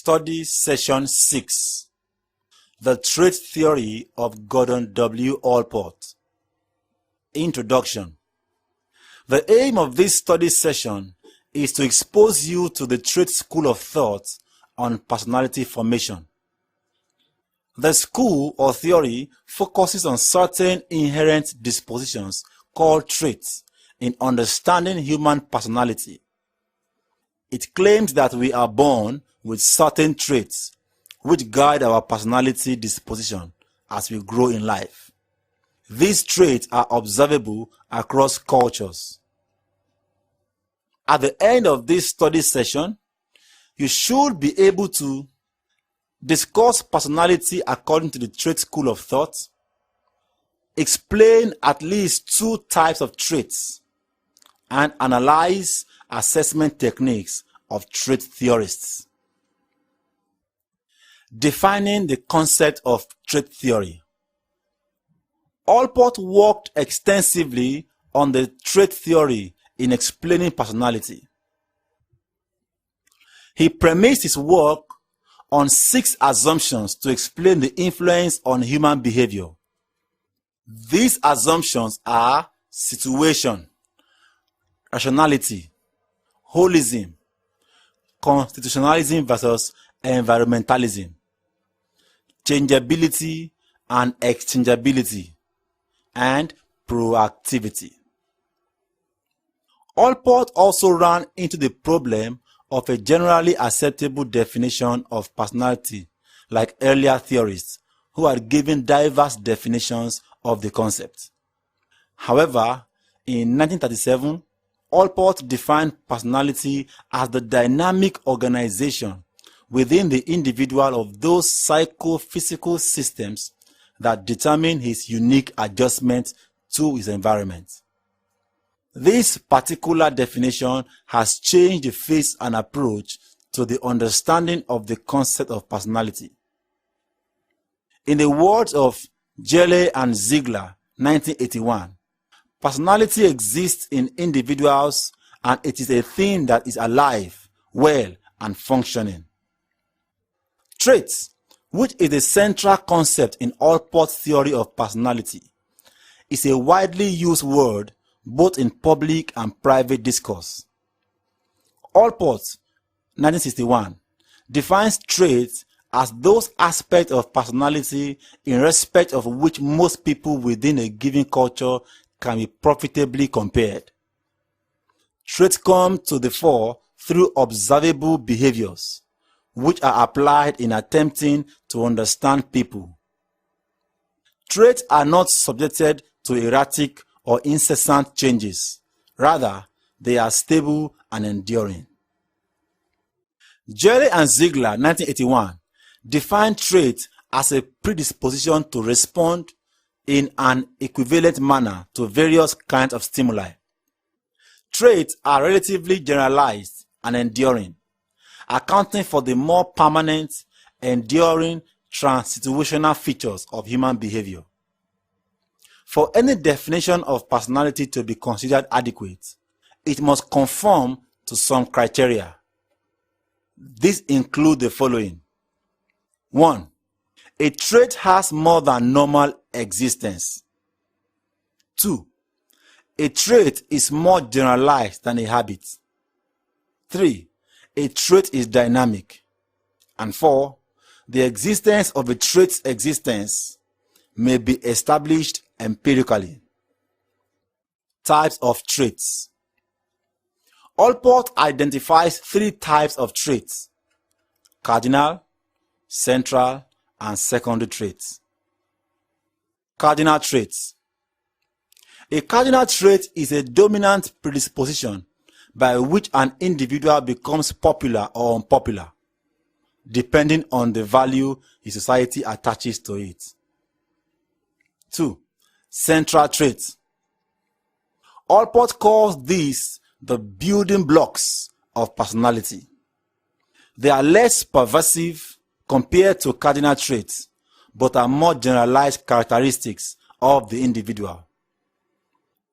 Study Session 6. The Trait Theory of Gordon W. Allport. Introduction. The aim of this study session is to expose you to the trait school of thought on personality formation. The school or theory focuses on certain inherent dispositions called traits in understanding human personality. It claims that we are born with certain traits which guide our personality disposition as we grow in life. These traits are observable across cultures. At the end of this study session, you should be able to discuss personality according to the trait school of thought, explain at least 2 types of traits, and analyze assessment techniques of trait theorists. Defining the concept of trait theory. Allport worked extensively on the trait theory in explaining personality. He premised his work on 6 assumptions to explain the influence on human behavior. These assumptions are situation, rationality, holism, constitutionalism versus environmentalism, changeability and exchangeability, and proactivity. Allport also ran into the problem of a generally acceptable definition of personality, like earlier theorists who had given diverse definitions of the concept. However, in 1937, Allport defined personality as the dynamic organization within the individual of those psychophysical systems that determine his unique adjustment to his environment. This particular definition has changed the face and approach to the understanding of the concept of personality. In the words of Jelle and Ziegler, 1981, personality exists in individuals and it is a thing that is alive, well, and functioning. Traits, which is the central concept in Allport's theory of personality, is a widely used word both in public and private discourse. Allport, 1961, defines traits as those aspects of personality in respect of which most people within a given culture can be profitably compared. Traits come to the fore through observable behaviors, which are applied in attempting to understand people. Traits are not subjected to erratic or incessant changes. Rather, they are stable and enduring. Jelle and Ziegler, 1981, defined traits as a predisposition to respond in an equivalent manner to various kinds of stimuli. Traits are relatively generalized and enduring, accounting for the more permanent, enduring, transsituational features of human behavior. For any definition of personality to be considered adequate, it must conform to some criteria. These include the following. 1. A trait has more than normal existence. 2. A trait is more generalized than a habit. 3. A trait is dynamic. And 4. The existence of a trait's existence may be established empirically. Types of traits. Allport identifies 3 types of traits: cardinal, central, and secondary traits. Cardinal traits. A cardinal trait is a dominant predisposition by which an individual becomes popular or unpopular, depending on the value his society attaches to it. 2. Central traits. Allport calls these the building blocks of personality. They are less pervasive compared to cardinal traits, but are more generalized characteristics of the individual.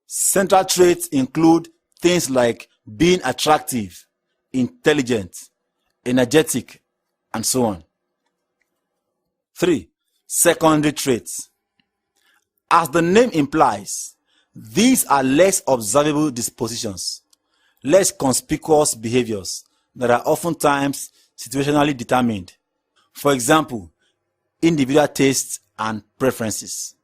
Central traits include things like being attractive, intelligent, energetic, and so on. 3. Secondary traits. As the name implies, these are less observable dispositions, less conspicuous behaviors that are oftentimes situationally determined. For example, individual tastes and preferences.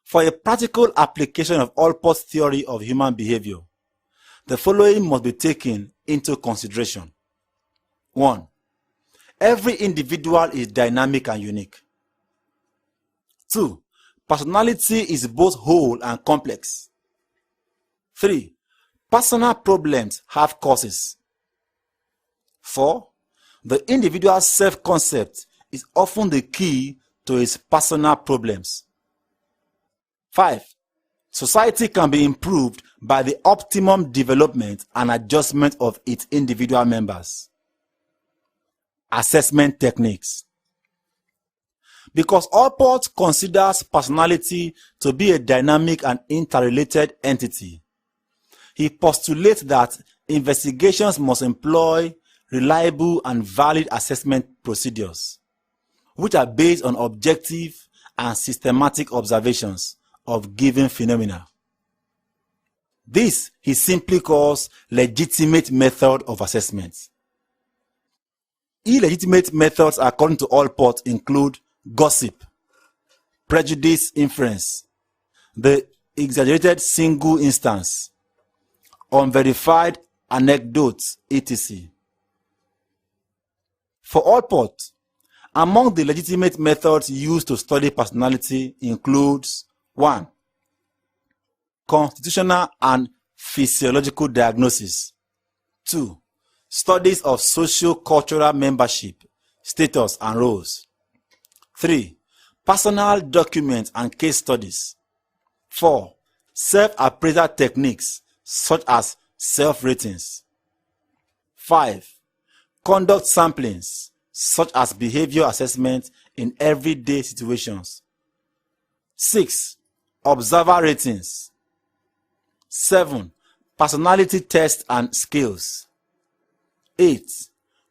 For a practical application of Allport's theory of human behavior, the following must be taken into consideration. 1. Every individual is dynamic and unique. 2. Personality is both whole and complex. 3. Personal problems have causes. 4. The individual's self-concept is often the key to his personal problems. 5. Society can be improved by the optimum development and adjustment of its individual members. Assessment techniques. Because Allport considers personality to be a dynamic and interrelated entity, he postulates that investigations must employ reliable and valid assessment procedures, which are based on objective and systematic observations of given phenomena. This he simply calls legitimate method of assessment. Illegitimate methods according to Allport include gossip, prejudice inference, the exaggerated single instance, unverified anecdotes, etc. For Allport, among the legitimate methods used to study personality includes 1. Constitutional and physiological diagnosis. 2. Studies of socio-cultural membership, status, and roles. 3. Personal documents and case studies. 4. Self-appraisal techniques such as self-ratings. 5. Conduct samplings such as behavior assessment in everyday situations. 6. Observer ratings. 7. Personality tests and skills. 8.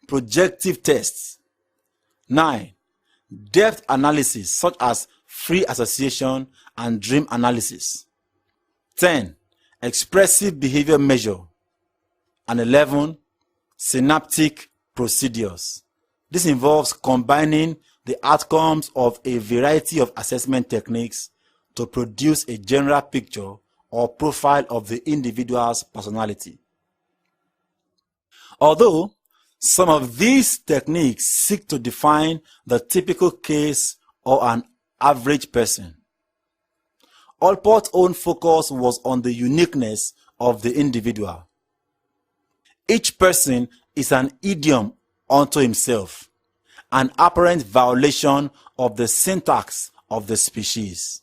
Projective tests. 9. Depth analysis such as free association and dream analysis. 10. Expressive behavior measure. And 11. Synaptic procedures. This involves combining the outcomes of a variety of assessment techniques to produce a general picture or profile of the individual's personality. Although some of these techniques seek to define the typical case or an average person, Allport's own focus was on the uniqueness of the individual. Each person is an idiom unto himself, an apparent violation of the syntax of the species.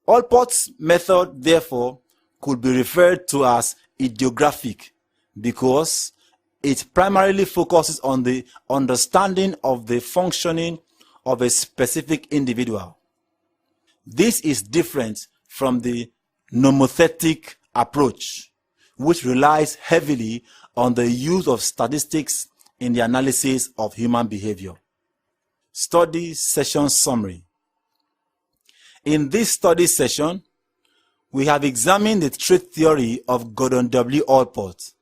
Allport's method, therefore, could be referred to as idiographic because it primarily focuses on the understanding of the functioning of a specific individual. This is different from the nomothetic approach, which relies heavily on the use of statistics in the analysis of human behavior. Study session summary. In this study session, we have examined the trait theory of Gordon W. Allport,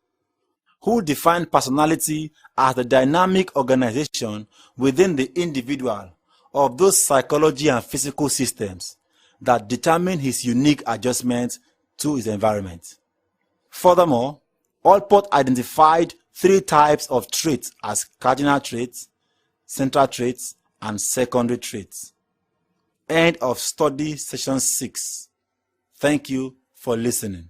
who defined personality as the dynamic organization within the individual of those psychology and physical systems that determine his unique adjustment to his environment. Furthermore, Allport identified 3 types of traits as cardinal traits, central traits, and secondary traits. End of study session 6. Thank you for listening.